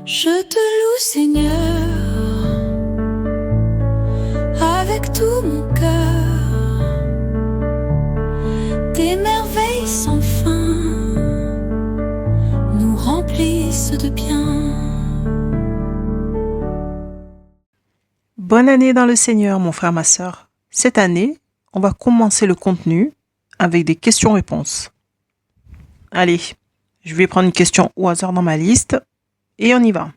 Je te loue, Seigneur, avec tout mon cœur. Tes merveilles sans fin nous remplissent de bien. Bonne année dans le Seigneur, mon frère, ma sœur. Cette année, on va commencer le contenu avec des questions-réponses. Allez, je vais prendre une question au hasard dans ma liste et on y va.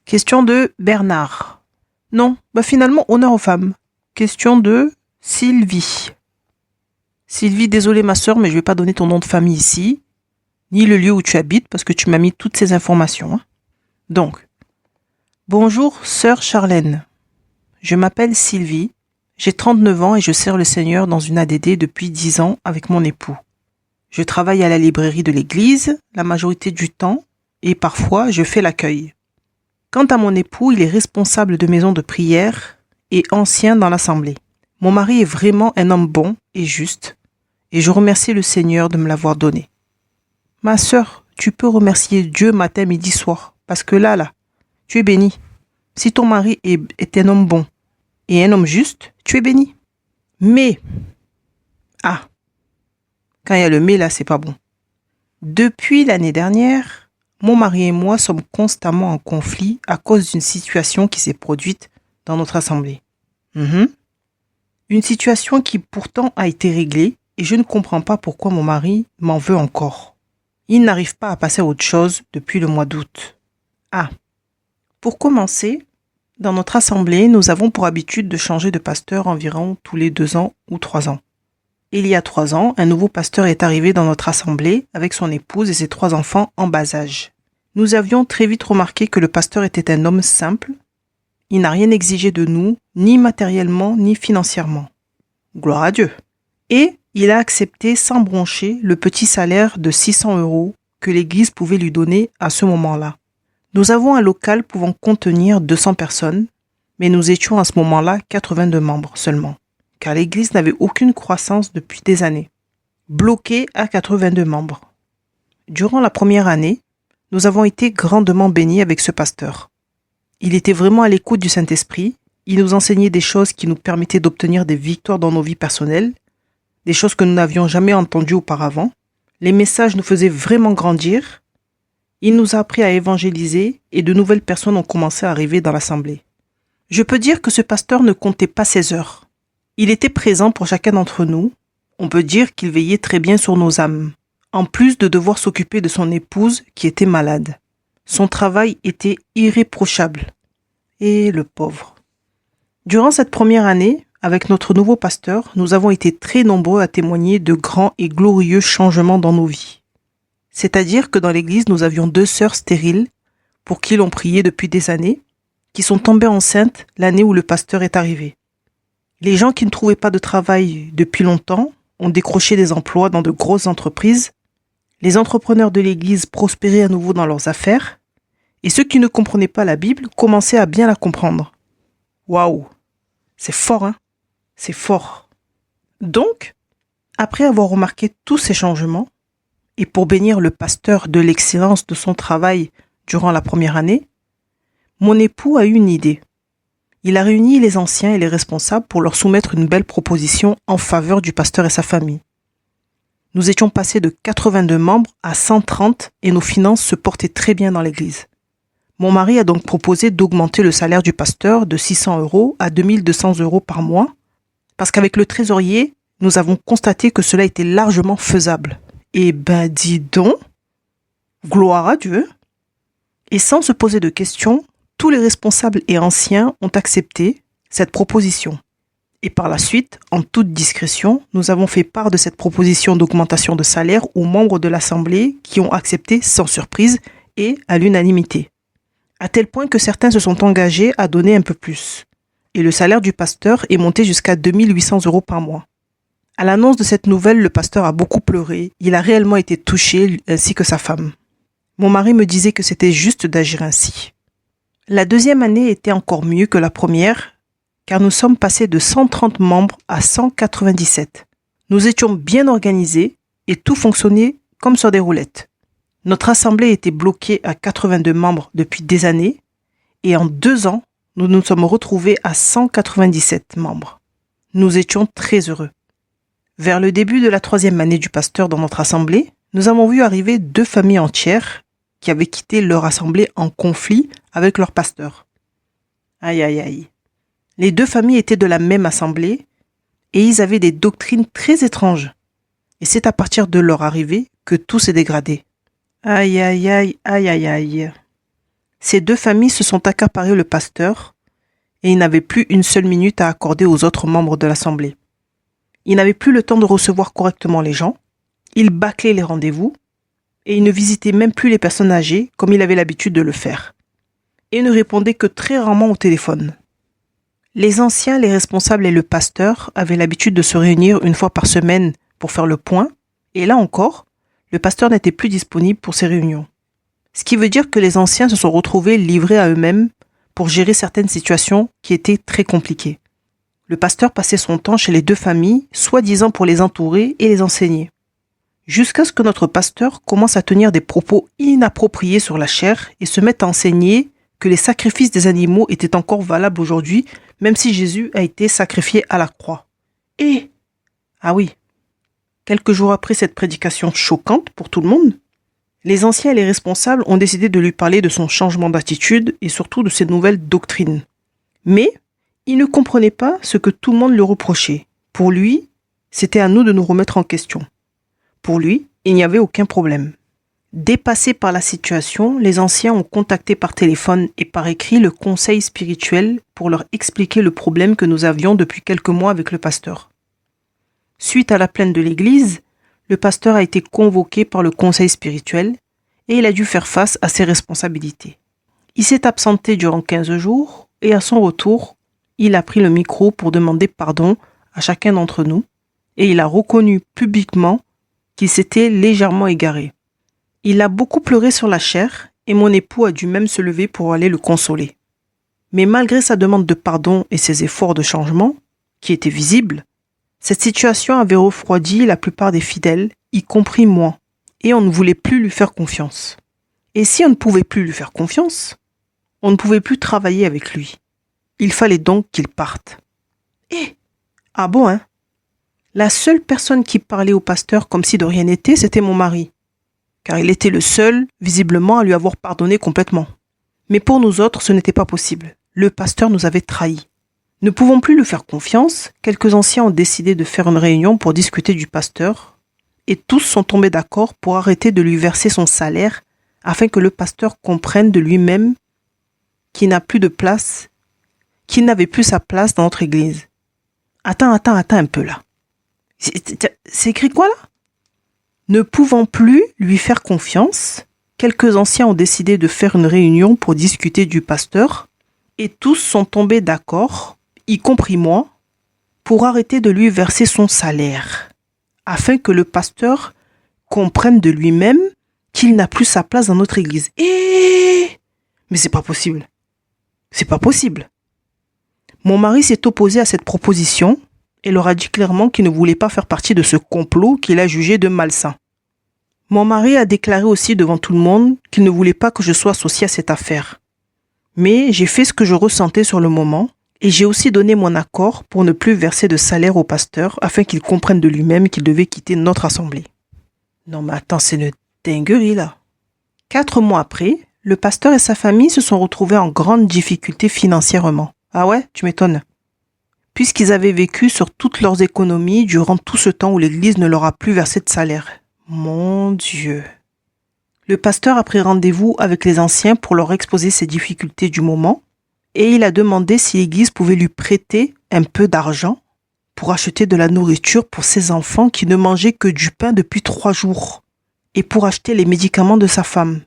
Question de Bernard. Non, finalement, honneur aux femmes. Question de Sylvie. Sylvie, désolée ma sœur, mais je ne vais pas donner ton nom de famille ici, ni le lieu où tu habites, parce que tu m'as mis toutes ces informations. Donc, bonjour sœur Charlène. Je m'appelle Sylvie, j'ai 39 ans et je sers le Seigneur dans une ADD depuis 10 ans avec mon époux. Je travaille à la librairie de l'église la majorité du temps et parfois je fais l'accueil. Quant à mon époux, il est responsable de maison de prière et ancien dans l'assemblée. Mon mari est vraiment un homme bon et juste et je remercie le Seigneur de me l'avoir donné. Ma sœur, tu peux remercier Dieu matin, midi, soir parce que là, tu es bénie. Si ton mari est un homme bon et un homme juste, tu es béni. Mais, quand il y a le mais là, c'est pas bon. Depuis l'année dernière, mon mari et moi sommes constamment en conflit à cause d'une situation qui s'est produite dans notre assemblée. Une situation qui pourtant a été réglée et je ne comprends pas pourquoi mon mari m'en veut encore. Il n'arrive pas à passer à autre chose depuis le mois d'août. Pour commencer, dans notre assemblée, nous avons pour habitude de changer de pasteur environ tous les 2 ans ou 3 ans. Il y a 3 ans, un nouveau pasteur est arrivé dans notre assemblée avec son épouse et ses 3 enfants en bas âge. Nous avions très vite remarqué que le pasteur était un homme simple. Il n'a rien exigé de nous, ni matériellement, ni financièrement. Gloire à Dieu. Et il a accepté sans broncher le petit salaire de 600 € que l'église pouvait lui donner à ce moment-là. Nous avons un local pouvant contenir 200 personnes, mais nous étions à ce moment-là 82 membres seulement, car l'église n'avait aucune croissance depuis des années. Bloquée à 82 membres. Durant la première année, nous avons été grandement bénis avec ce pasteur. Il était vraiment à l'écoute du Saint-Esprit, il nous enseignait des choses qui nous permettaient d'obtenir des victoires dans nos vies personnelles, des choses que nous n'avions jamais entendues auparavant. Les messages nous faisaient vraiment grandir. Il nous a appris à évangéliser et de nouvelles personnes ont commencé à arriver dans l'assemblée. Je peux dire que ce pasteur ne comptait pas ses heures. Il était présent pour chacun d'entre nous. On peut dire qu'il veillait très bien sur nos âmes, en plus de devoir s'occuper de son épouse qui était malade. Son travail était irréprochable. Et le pauvre. Durant cette première année, avec notre nouveau pasteur, nous avons été très nombreux à témoigner de grands et glorieux changements dans nos vies. C'est-à-dire que dans l'église, nous avions 2 sœurs stériles, pour qui l'on priait depuis des années, qui sont tombées enceintes l'année où le pasteur est arrivé. Les gens qui ne trouvaient pas de travail depuis longtemps ont décroché des emplois dans de grosses entreprises. Les entrepreneurs de l'église prospéraient à nouveau dans leurs affaires, et ceux qui ne comprenaient pas la Bible commençaient à bien la comprendre. Waouh! C'est fort, hein? C'est fort. Donc, après avoir remarqué tous ces changements, et pour bénir le pasteur de l'excellence de son travail durant la première année, mon époux a eu une idée. Il a réuni les anciens et les responsables pour leur soumettre une belle proposition en faveur du pasteur et sa famille. Nous étions passés de 82 membres à 130 et nos finances se portaient très bien dans l'église. Mon mari a donc proposé d'augmenter le salaire du pasteur de 600 € à 2200 € par mois, parce qu'avec le trésorier, nous avons constaté que cela était largement faisable. Eh ben dis donc, gloire à Dieu. Et sans se poser de questions, tous les responsables et anciens ont accepté cette proposition. Et par la suite, en toute discrétion, nous avons fait part de cette proposition d'augmentation de salaire aux membres de l'Assemblée qui ont accepté sans surprise et à l'unanimité. À tel point que certains se sont engagés à donner un peu plus. Et le salaire du pasteur est monté jusqu'à 2800 € par mois. À l'annonce de cette nouvelle, le pasteur a beaucoup pleuré. Il a réellement été touché, ainsi que sa femme. Mon mari me disait que c'était juste d'agir ainsi. La deuxième année était encore mieux que la première, car nous sommes passés de 130 membres à 197. Nous étions bien organisés et tout fonctionnait comme sur des roulettes. Notre assemblée était bloquée à 82 membres depuis des années et en 2 ans, nous nous sommes retrouvés à 197 membres. Nous étions très heureux. Vers le début de la 3e année du pasteur dans notre assemblée, nous avons vu arriver 2 familles entières qui avaient quitté leur assemblée en conflit avec leur pasteur. Aïe aïe aïe. Les 2 familles étaient de la même assemblée et ils avaient des doctrines très étranges. Et c'est à partir de leur arrivée que tout s'est dégradé. Aïe aïe aïe aïe aïe aïe. Ces 2 familles se sont accaparées le pasteur et il n'avait plus une seule minute à accorder aux autres membres de l'assemblée. Il n'avait plus le temps de recevoir correctement les gens, il bâclait les rendez-vous et il ne visitait même plus les personnes âgées comme il avait l'habitude de le faire. Et il ne répondait que très rarement au téléphone. Les anciens, les responsables et le pasteur avaient l'habitude de se réunir une fois par semaine pour faire le point, et là encore, le pasteur n'était plus disponible pour ces réunions. Ce qui veut dire que les anciens se sont retrouvés livrés à eux-mêmes pour gérer certaines situations qui étaient très compliquées. Le pasteur passait son temps chez les 2 familles, soi-disant pour les entourer et les enseigner. Jusqu'à ce que notre pasteur commence à tenir des propos inappropriés sur la chair et se mette à enseigner que les sacrifices des animaux étaient encore valables aujourd'hui, même si Jésus a été sacrifié à la croix. Et, ah oui, quelques jours après cette prédication choquante pour tout le monde, les anciens et les responsables ont décidé de lui parler de son changement d'attitude et surtout de ses nouvelles doctrines. Mais il ne comprenait pas ce que tout le monde lui reprochait. Pour lui, c'était à nous de nous remettre en question. Pour lui, il n'y avait aucun problème. Dépassés par la situation, les anciens ont contacté par téléphone et par écrit le conseil spirituel pour leur expliquer le problème que nous avions depuis quelques mois avec le pasteur. Suite à la plainte de l'église, le pasteur a été convoqué par le conseil spirituel et il a dû faire face à ses responsabilités. Il s'est absenté durant 15 jours et à son retour, il a pris le micro pour demander pardon à chacun d'entre nous et il a reconnu publiquement qu'il s'était légèrement égaré. Il a beaucoup pleuré sur la chair et mon époux a dû même se lever pour aller le consoler. Mais malgré sa demande de pardon et ses efforts de changement, qui étaient visibles, cette situation avait refroidi la plupart des fidèles, y compris moi, et on ne voulait plus lui faire confiance. Et si on ne pouvait plus lui faire confiance, on ne pouvait plus travailler avec lui. Il fallait donc qu'il parte. Et, ah bon, hein? La seule personne qui parlait au pasteur comme si de rien n'était, c'était mon mari. Car il était le seul, visiblement, à lui avoir pardonné complètement. Mais pour nous autres, ce n'était pas possible. Le pasteur nous avait trahis. Ne pouvant plus lui faire confiance, quelques anciens ont décidé de faire une réunion pour discuter du pasteur, et tous sont tombés d'accord pour arrêter de lui verser son salaire afin que le pasteur comprenne de lui-même qu'il n'a plus de place, qu'il n'avait plus sa place dans notre église. Attends un peu là. C'est écrit quoi là? Ne pouvant plus lui faire confiance, quelques anciens ont décidé de faire une réunion pour discuter du pasteur et tous sont tombés d'accord, y compris moi, pour arrêter de lui verser son salaire, afin que le pasteur comprenne de lui-même qu'il n'a plus sa place dans notre église. Mais c'est pas possible. C'est pas possible. Mon mari s'est opposé à cette proposition et leur a dit clairement qu'il ne voulait pas faire partie de ce complot qu'il a jugé de malsain. Mon mari a déclaré aussi devant tout le monde qu'il ne voulait pas que je sois associé à cette affaire. Mais j'ai fait ce que je ressentais sur le moment et j'ai aussi donné mon accord pour ne plus verser de salaire au pasteur afin qu'il comprenne de lui-même qu'il devait quitter notre assemblée. Non mais attends, c'est une dinguerie là. 4 mois après, le pasteur et sa famille se sont retrouvés en grande difficulté financièrement. Ah ouais, tu m'étonnes. Puisqu'ils avaient vécu sur toutes leurs économies durant tout ce temps où l'église ne leur a plus versé de salaire. Mon Dieu. Le pasteur a pris rendez-vous avec les anciens pour leur exposer ses difficultés du moment et il a demandé si l'église pouvait lui prêter un peu d'argent pour acheter de la nourriture pour ses enfants qui ne mangeaient que du pain depuis 3 jours et pour acheter les médicaments de sa femme.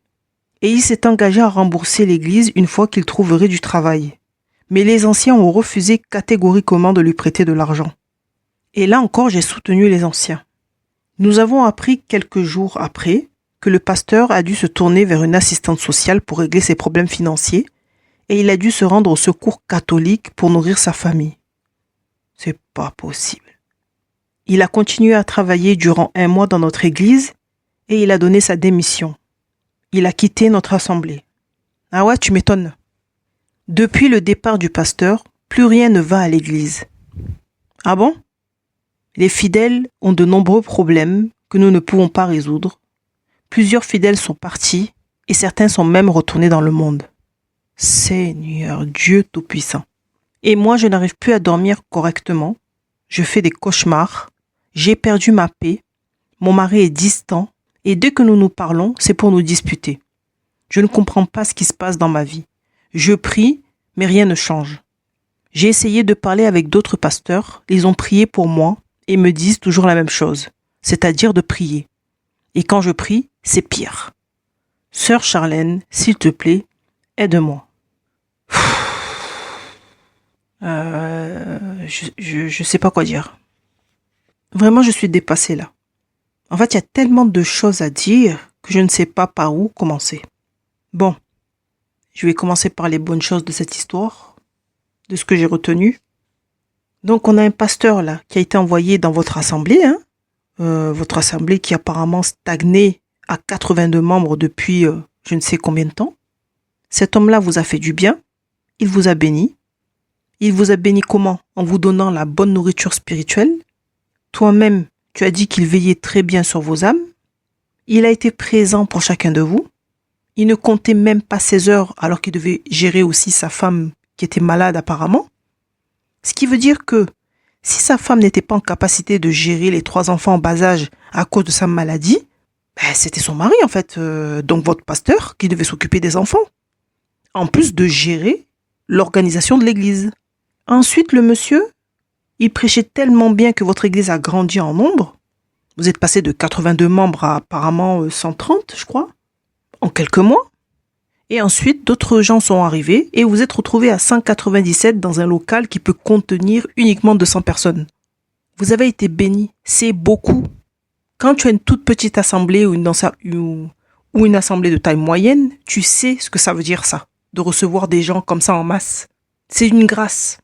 Et il s'est engagé à rembourser l'église une fois qu'il trouverait du travail. Mais les anciens ont refusé catégoriquement de lui prêter de l'argent. Et là encore, j'ai soutenu les anciens. Nous avons appris quelques jours après que le pasteur a dû se tourner vers une assistante sociale pour régler ses problèmes financiers et il a dû se rendre au secours catholique pour nourrir sa famille. C'est pas possible. Il a continué à travailler durant 1 mois dans notre église et il a donné sa démission. il a quitté notre assemblée. Ah ouais, tu m'étonnes. Depuis le départ du pasteur, plus rien ne va à l'église. Ah bon? Les fidèles ont de nombreux problèmes que nous ne pouvons pas résoudre. Plusieurs fidèles sont partis et certains sont même retournés dans le monde. Seigneur Dieu Tout-Puissant. Et moi, je n'arrive plus à dormir correctement. Je fais des cauchemars. J'ai perdu ma paix. Mon mari est distant. Et dès que nous nous parlons, c'est pour nous disputer. Je ne comprends pas ce qui se passe dans ma vie. Je prie, mais rien ne change. J'ai essayé de parler avec d'autres pasteurs. Ils ont prié pour moi et me disent toujours la même chose, c'est-à-dire de prier. Et quand je prie, c'est pire. Sœur Charlène, s'il te plaît, aide-moi. Je sais pas quoi dire. Vraiment, je suis dépassée là. En fait, il y a tellement de choses à dire que je ne sais pas par où commencer. Bon, je vais commencer par les bonnes choses de cette histoire, de ce que j'ai retenu. Donc, on a un pasteur là qui a été envoyé dans votre assemblée, votre assemblée qui apparemment stagnait à 82 membres depuis je ne sais combien de temps. Cet homme-là vous a fait du bien, il vous a béni. Il vous a béni comment? En vous donnant la bonne nourriture spirituelle. Toi-même, tu as dit qu'il veillait très bien sur vos âmes. Il a été présent pour chacun de vous. Il ne comptait même pas ses heures alors qu'il devait gérer aussi sa femme qui était malade apparemment. Ce qui veut dire que si sa femme n'était pas en capacité de gérer les 3 enfants en bas âge à cause de sa maladie, c'était son mari en fait, donc votre pasteur qui devait s'occuper des enfants. En plus de gérer l'organisation de l'église. Ensuite, le monsieur, il prêchait tellement bien que votre église a grandi en nombre. Vous êtes passé de 82 membres à apparemment 130, je crois, en quelques mois. Et ensuite, d'autres gens sont arrivés et vous êtes retrouvés à 197 dans un local qui peut contenir uniquement 200 personnes. Vous avez été bénis, c'est beaucoup. Quand tu as une toute petite assemblée ou une assemblée de taille moyenne, tu sais ce que ça veut dire ça, de recevoir des gens comme ça en masse. C'est une grâce.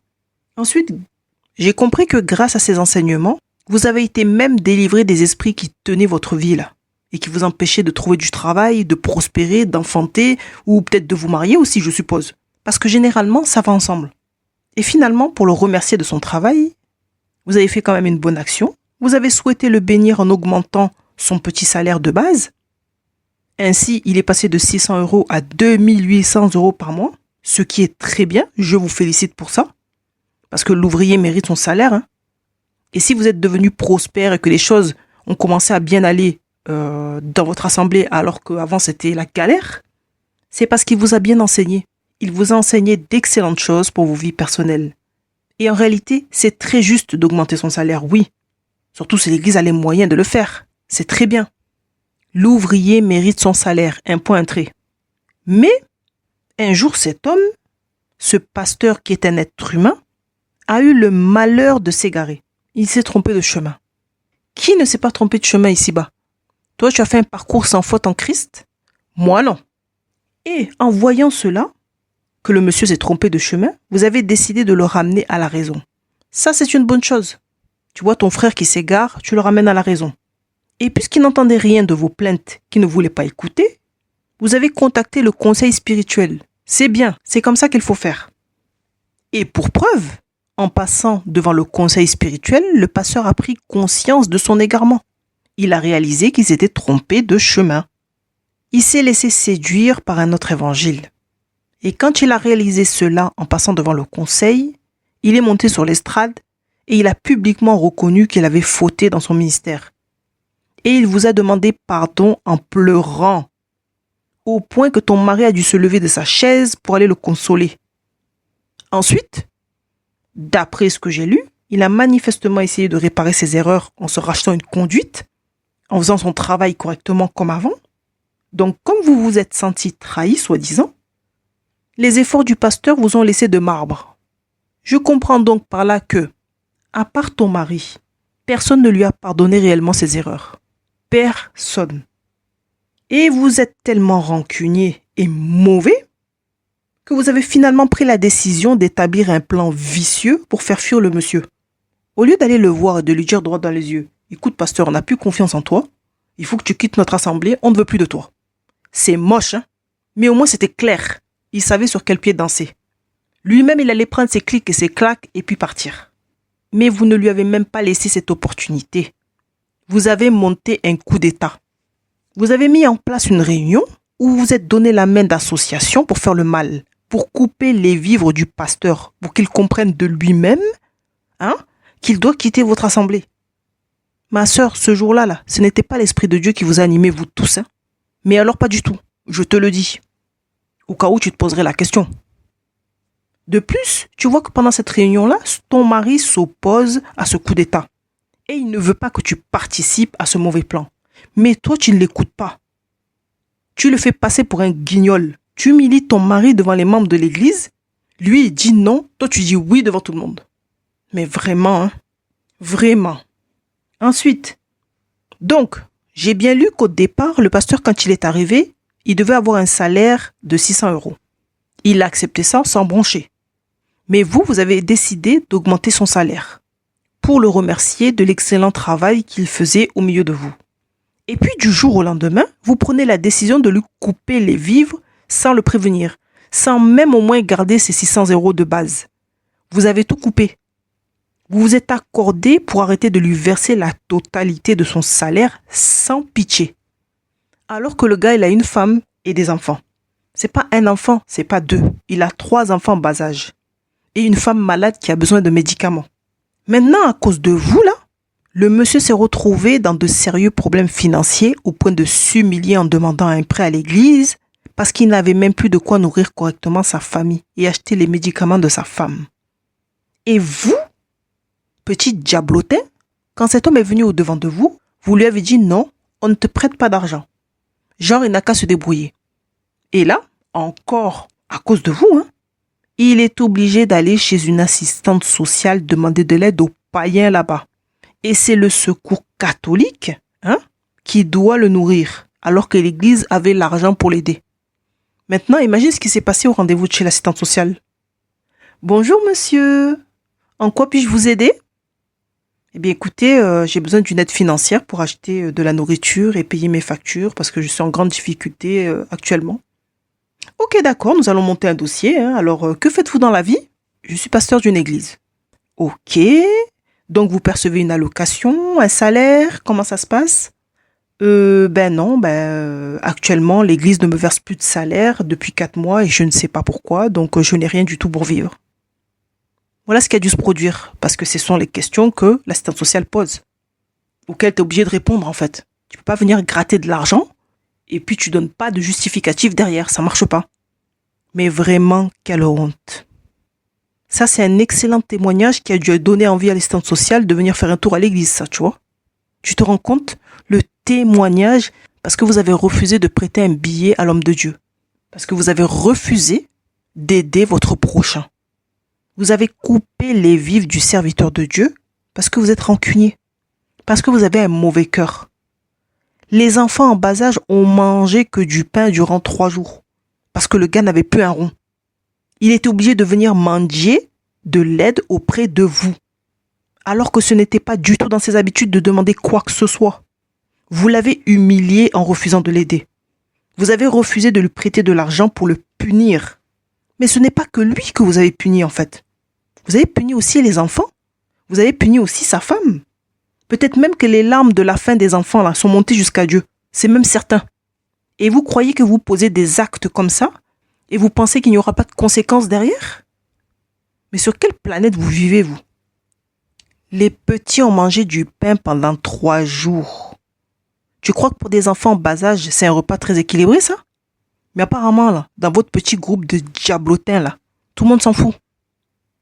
Ensuite, j'ai compris que grâce à ces enseignements, vous avez été même délivré des esprits qui tenaient votre vie là et qui vous empêchaient de trouver du travail, de prospérer, d'enfanter ou peut-être de vous marier aussi, je suppose. Parce que généralement, ça va ensemble. Et finalement, pour le remercier de son travail, vous avez fait quand même une bonne action. Vous avez souhaité le bénir en augmentant son petit salaire de base. Ainsi, il est passé de 600 € à 2800 € par mois, ce qui est très bien. Je vous félicite pour ça. Parce que l'ouvrier mérite son salaire. Et si vous êtes devenu prospère et que les choses ont commencé à bien aller dans votre assemblée alors qu'avant c'était la galère, c'est parce qu'il vous a bien enseigné. Il vous a enseigné d'excellentes choses pour vos vies personnelles. Et en réalité, c'est très juste d'augmenter son salaire, oui. Surtout si l'église a les moyens de le faire. C'est très bien. L'ouvrier mérite son salaire, un point, un trait. Mais, un jour cet homme, ce pasteur qui est un être humain, a eu le malheur de s'égarer. Il s'est trompé de chemin. Qui ne s'est pas trompé de chemin ici-bas? Toi, tu as fait un parcours sans faute en Christ? Moi, non. Et en voyant cela, que le monsieur s'est trompé de chemin, vous avez décidé de le ramener à la raison. Ça, c'est une bonne chose. Tu vois ton frère qui s'égare, tu le ramènes à la raison. Et puisqu'il n'entendait rien de vos plaintes, qu'il ne voulait pas écouter, vous avez contacté le conseil spirituel. C'est bien, c'est comme ça qu'il faut faire. Et pour preuve, en passant devant le conseil spirituel, le pasteur a pris conscience de son égarement. Il a réalisé qu'il s'était trompé de chemin. Il s'est laissé séduire par un autre évangile. Et quand il a réalisé cela en passant devant le conseil, il est monté sur l'estrade et il a publiquement reconnu qu'il avait fauté dans son ministère. Et il vous a demandé pardon en pleurant, au point que ton mari a dû se lever de sa chaise pour aller le consoler. Ensuite, d'après ce que j'ai lu, il a manifestement essayé de réparer ses erreurs en se rachetant une conduite, en faisant son travail correctement comme avant. Donc, comme vous vous êtes senti trahi, soi-disant, les efforts du pasteur vous ont laissé de marbre. Je comprends donc par là que, à part ton mari, personne ne lui a pardonné réellement ses erreurs. Personne. Et vous êtes tellement rancunier et mauvais que vous avez finalement pris la décision d'établir un plan vicieux pour faire fuir le monsieur. Au lieu d'aller le voir et de lui dire droit dans les yeux, « Écoute, pasteur, on n'a plus confiance en toi. Il faut que tu quittes notre assemblée, on ne veut plus de toi. » C'est moche, hein? Mais au moins c'était clair. Il savait sur quel pied danser. Lui-même, il allait prendre ses clics et ses claques et puis partir. Mais vous ne lui avez même pas laissé cette opportunité. Vous avez monté un coup d'État. Vous avez mis en place une réunion où vous vous êtes donné la main d'association pour faire le mal, pour couper les vivres du pasteur, pour qu'il comprenne de lui-même, qu'il doit quitter votre assemblée. Ma sœur, ce jour-là, ce n'était pas l'Esprit de Dieu qui vous a animé, vous tous. Mais alors pas du tout, je te le dis. Au cas où tu te poserais la question. De plus, tu vois que pendant cette réunion-là, ton mari s'oppose à ce coup d'État. Et il ne veut pas que tu participes à ce mauvais plan. Mais toi, tu ne l'écoutes pas. Tu le fais passer pour un guignol. Tu humilies ton mari devant les membres de l'église. Lui, il dit non. Toi, tu dis oui devant tout le monde. Mais vraiment, vraiment. Ensuite, donc, j'ai bien lu qu'au départ, le pasteur, quand il est arrivé, il devait avoir un salaire de 600 €. Il a accepté ça sans broncher. Mais vous avez décidé d'augmenter son salaire pour le remercier de l'excellent travail qu'il faisait au milieu de vous. Et puis du jour au lendemain, vous prenez la décision de lui couper les vivres sans le prévenir, sans même au moins garder ses 600 € de base. Vous avez tout coupé. Vous vous êtes accordé pour arrêter de lui verser la totalité de son salaire sans pitié. Alors que le gars, il a une femme et des enfants. C'est pas un enfant, c'est pas deux. Il a 3 enfants en bas âge. Et une femme malade qui a besoin de médicaments. Maintenant, à cause de vous, là, le monsieur s'est retrouvé dans de sérieux problèmes financiers au point de s'humilier en demandant un prêt à l'église parce qu'il n'avait même plus de quoi nourrir correctement sa famille et acheter les médicaments de sa femme. Et vous, petit diablotin, quand cet homme est venu au devant de vous, vous lui avez dit non, on ne te prête pas d'argent. Genre, il n'a qu'à se débrouiller. Et là, encore à cause de vous, il est obligé d'aller chez une assistante sociale demander de l'aide aux païens là-bas. Et c'est le secours catholique qui doit le nourrir, alors que l'église avait l'argent pour l'aider. Maintenant, imagine ce qui s'est passé au rendez-vous de chez l'assistante sociale. Bonjour monsieur, en quoi puis-je vous aider? Eh bien écoutez, j'ai besoin d'une aide financière pour acheter de la nourriture et payer mes factures parce que je suis en grande difficulté actuellement. Ok, d'accord, nous allons monter un dossier. Alors, que faites-vous dans la vie? Je suis pasteur d'une église. Ok, donc vous percevez une allocation, un salaire, comment ça se passe? Actuellement, l'église ne me verse plus de salaire depuis 4 mois et je ne sais pas pourquoi, donc je n'ai rien du tout pour vivre. Voilà ce qui a dû se produire, parce que ce sont les questions que l'assistante sociale pose, auxquelles tu es obligé de répondre en fait. Tu peux pas venir gratter de l'argent et puis tu donnes pas de justificatif derrière, ça marche pas. Mais vraiment, quelle honte. Ça, c'est un excellent témoignage qui a dû donner envie à l'assistante sociale de venir faire un tour à l'église, ça, tu vois. Tu te rends compte? Le témoignage, parce que vous avez refusé de prêter un billet à l'homme de Dieu. Parce que vous avez refusé d'aider votre prochain. Vous avez coupé les vivres du serviteur de Dieu parce que vous êtes rancunier. Parce que vous avez un mauvais cœur. Les enfants en bas âge ont mangé que du pain durant 3 jours. Parce que le gars n'avait plus un rond. Il était obligé de venir mendier de l'aide auprès de vous. Alors que ce n'était pas du tout dans ses habitudes de demander quoi que ce soit. Vous l'avez humilié en refusant de l'aider. Vous avez refusé de lui prêter de l'argent pour le punir. Mais ce n'est pas que lui que vous avez puni en fait. Vous avez puni aussi les enfants. Vous avez puni aussi sa femme. Peut-être même que les larmes de la faim des enfants là sont montées jusqu'à Dieu. C'est même certain. Et vous croyez que vous posez des actes comme ça et vous pensez qu'il n'y aura pas de conséquences derrière? Mais sur quelle planète vous vivez, vous? Les petits ont mangé du pain pendant 3 jours. Tu crois que pour des enfants en bas âge, c'est un repas très équilibré, ça? Mais apparemment, là, dans votre petit groupe de diablotins, là, tout le monde s'en fout.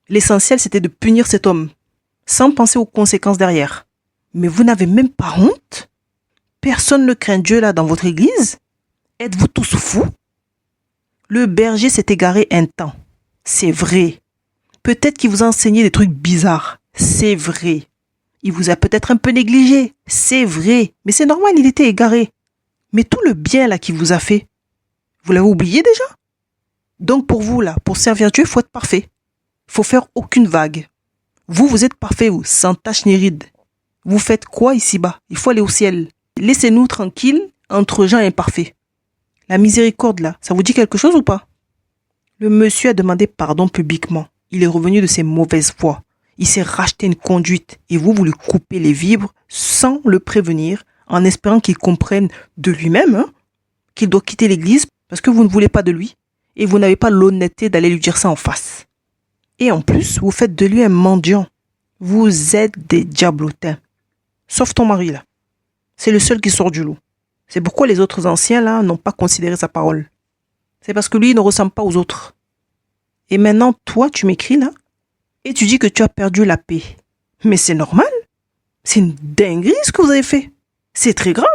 L'essentiel, c'était de punir cet homme, sans penser aux conséquences derrière. Mais vous n'avez même pas honte? Personne ne craint Dieu, là, dans votre église? Êtes-vous tous fous? Le berger s'est égaré un temps. C'est vrai. Peut-être qu'il vous a enseigné des trucs bizarres. C'est vrai. Il vous a peut-être un peu négligé. C'est vrai. Mais c'est normal, il était égaré. Mais tout le bien, là, qu'il vous a fait, vous l'avez oublié déjà? Donc pour vous, là, pour servir Dieu, il faut être parfait. Il faut faire aucune vague. Vous êtes parfait, vous, sans tache ni ride. Vous faites quoi ici-bas? Il faut aller au ciel. Laissez-nous tranquilles entre gens imparfaits. La miséricorde, là, ça vous dit quelque chose ou pas? Le monsieur a demandé pardon publiquement. Il est revenu de ses mauvaises voies. Il s'est racheté une conduite et vous lui coupez les vivres sans le prévenir, en espérant qu'il comprenne de lui-même qu'il doit quitter l'église parce que vous ne voulez pas de lui et vous n'avez pas l'honnêteté d'aller lui dire ça en face. Et en plus, vous faites de lui un mendiant. Vous êtes des diablotins. Sauf ton mari là. C'est le seul qui sort du lot. C'est pourquoi les autres anciens là n'ont pas considéré sa parole. C'est parce que lui il ne ressemble pas aux autres. Et maintenant, toi, tu m'écris là et tu dis que tu as perdu la paix. Mais c'est normal. C'est une dinguerie ce que vous avez fait. C'est très grave.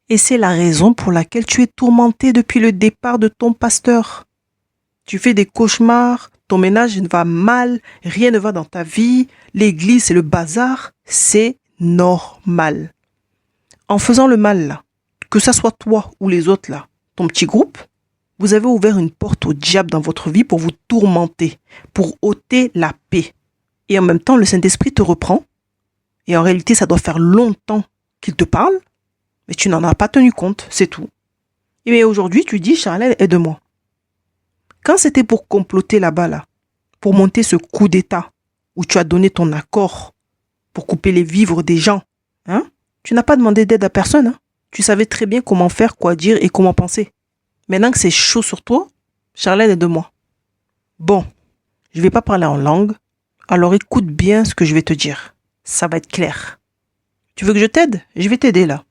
Et c'est la raison pour laquelle tu es tourmenté depuis le départ de ton pasteur. Tu fais des cauchemars, ton ménage va mal, rien ne va dans ta vie, l'église c'est le bazar. C'est normal. En faisant le mal là, que ça soit toi ou les autres là, ton petit groupe, vous avez ouvert une porte au diable dans votre vie pour vous tourmenter, pour ôter la paix. Et en même temps, le Saint-Esprit te reprend. Et en réalité, ça doit faire longtemps qu'il te parle, mais tu n'en as pas tenu compte, c'est tout. Et bien aujourd'hui, tu dis, Charlène, aide-moi. Quand c'était pour comploter là-bas, là, pour monter ce coup d'État, où tu as donné ton accord pour couper les vivres des gens, tu n'as pas demandé d'aide à personne. Tu savais très bien comment faire, quoi dire et comment penser. Maintenant que c'est chaud sur toi, Charlène, aide-moi. Bon, je ne vais pas parler en langue, alors écoute bien ce que je vais te dire. Ça va être clair. Tu veux que je t'aide? Je vais t'aider là.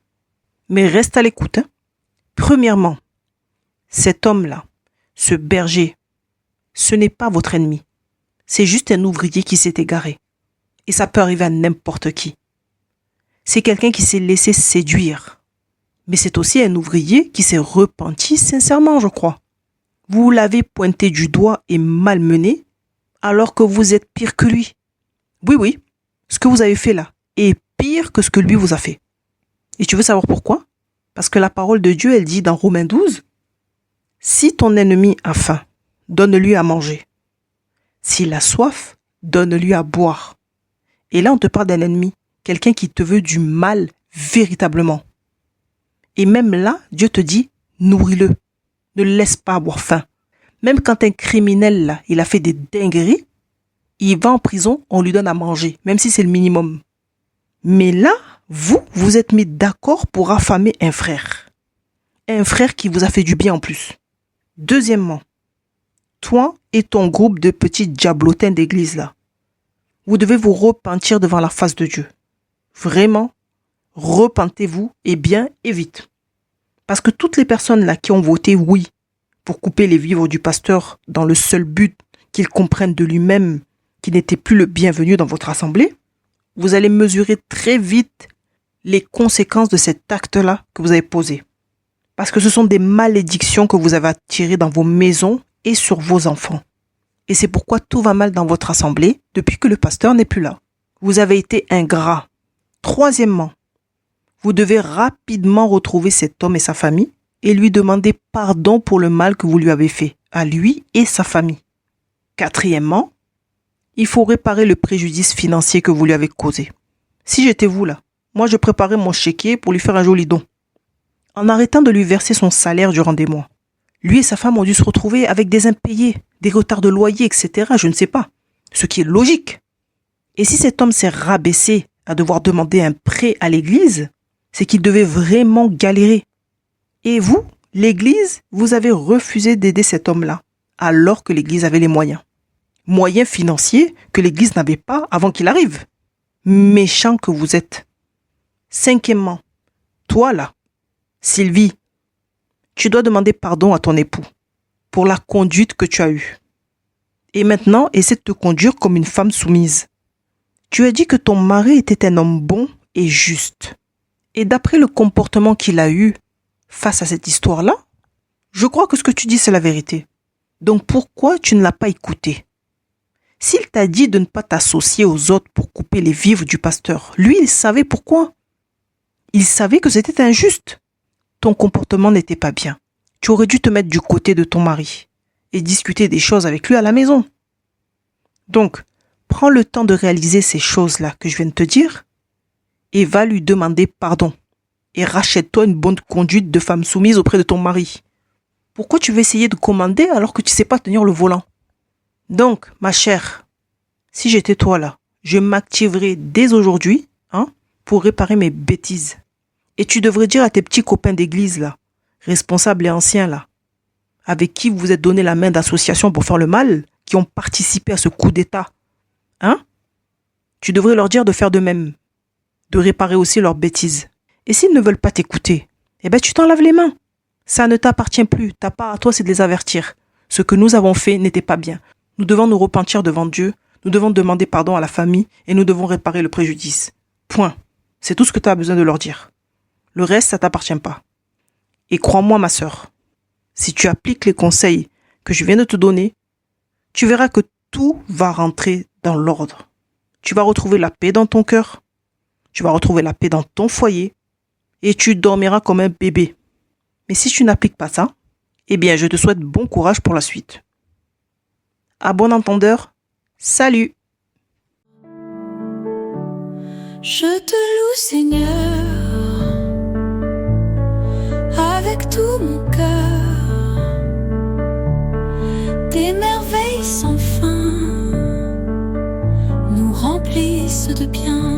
Mais reste à l'écoute. Premièrement, cet homme-là, ce berger, ce n'est pas votre ennemi. C'est juste un ouvrier qui s'est égaré. Et ça peut arriver à n'importe qui. C'est quelqu'un qui s'est laissé séduire. Mais c'est aussi un ouvrier qui s'est repenti sincèrement, je crois. Vous l'avez pointé du doigt et malmené, alors que vous êtes pire que lui. Oui, ce que vous avez fait là est pire que ce que lui vous a fait. Et tu veux savoir pourquoi? Parce que la parole de Dieu, elle dit dans Romains 12, « Si ton ennemi a faim, donne-lui à manger. S'il a soif, donne-lui à boire. » Et là, on te parle d'un ennemi, quelqu'un qui te veut du mal véritablement. Et même là, Dieu te dit, nourris-le. Ne le laisse pas avoir faim. Même quand un criminel, là, il a fait des dingueries, il va en prison, on lui donne à manger, même si c'est le minimum. Mais là, vous êtes mis d'accord pour affamer un frère. Un frère qui vous a fait du bien en plus. Deuxièmement, toi et ton groupe de petits diablotins d'église là, vous devez vous repentir devant la face de Dieu. Vraiment, repentez-vous et bien et vite. Parce que toutes les personnes là qui ont voté oui pour couper les vivres du pasteur dans le seul but qu'il comprenne de lui-même qu'il n'était plus le bienvenu dans votre assemblée, vous allez mesurer très vite les conséquences de cet acte-là que vous avez posé. Parce que ce sont des malédictions que vous avez attirées dans vos maisons et sur vos enfants. Et c'est pourquoi tout va mal dans votre assemblée depuis que le pasteur n'est plus là. Vous avez été ingrat. Troisièmement, vous devez rapidement retrouver cet homme et sa famille et lui demander pardon pour le mal que vous lui avez fait, à lui et sa famille. Quatrièmement, il faut réparer le préjudice financier que vous lui avez causé. Si j'étais vous là, moi je préparais mon chéquier pour lui faire un joli don. En arrêtant de lui verser son salaire durant des mois, lui et sa femme ont dû se retrouver avec des impayés, des retards de loyer, etc. Je ne sais pas. Ce qui est logique. Et si cet homme s'est rabaissé à devoir demander un prêt à l'église, c'est qu'il devait vraiment galérer. Et vous, l'église, vous avez refusé d'aider cet homme-là, alors que l'église avait les moyens. Moyens financiers que l'église n'avait pas avant qu'il arrive. Méchant que vous êtes. Cinquièmement, toi là, Sylvie, tu dois demander pardon à ton époux pour la conduite que tu as eue. Et maintenant, essaie de te conduire comme une femme soumise. Tu as dit que ton mari était un homme bon et juste. Et d'après le comportement qu'il a eu face à cette histoire-là, je crois que ce que tu dis, c'est la vérité. Donc pourquoi tu ne l'as pas écouté? S'il t'a dit de ne pas t'associer aux autres pour couper les vivres du pasteur, lui, il savait pourquoi. Il savait que c'était injuste. Ton comportement n'était pas bien. Tu aurais dû te mettre du côté de ton mari et discuter des choses avec lui à la maison. Donc, prends le temps de réaliser ces choses-là que je viens de te dire et va lui demander pardon. Et rachète-toi une bonne conduite de femme soumise auprès de ton mari. Pourquoi tu veux essayer de commander alors que tu sais pas tenir le volant? Donc, ma chère, si j'étais toi là, je m'activerais dès aujourd'hui, pour réparer mes bêtises. Et tu devrais dire à tes petits copains d'église là, responsables et anciens là, avec qui vous vous êtes donné la main d'association pour faire le mal, qui ont participé à ce coup d'état, tu devrais leur dire de faire de même, de réparer aussi leurs bêtises. Et s'ils ne veulent pas t'écouter, tu t'en laves les mains. Ça ne t'appartient plus, ta part à toi c'est de les avertir. Ce que nous avons fait n'était pas bien. Nous devons nous repentir devant Dieu, nous devons demander pardon à la famille et nous devons réparer le préjudice. Point. C'est tout ce que tu as besoin de leur dire. Le reste, ça t'appartient pas. Et crois-moi, ma sœur, si tu appliques les conseils que je viens de te donner, tu verras que tout va rentrer dans l'ordre. Tu vas retrouver la paix dans ton cœur, tu vas retrouver la paix dans ton foyer et tu dormiras comme un bébé. Mais si tu n'appliques pas ça, je te souhaite bon courage pour la suite. À bon entendeur, salut! Je te loue, Seigneur, avec tout mon cœur. Tes merveilles sans fin nous remplissent de bien.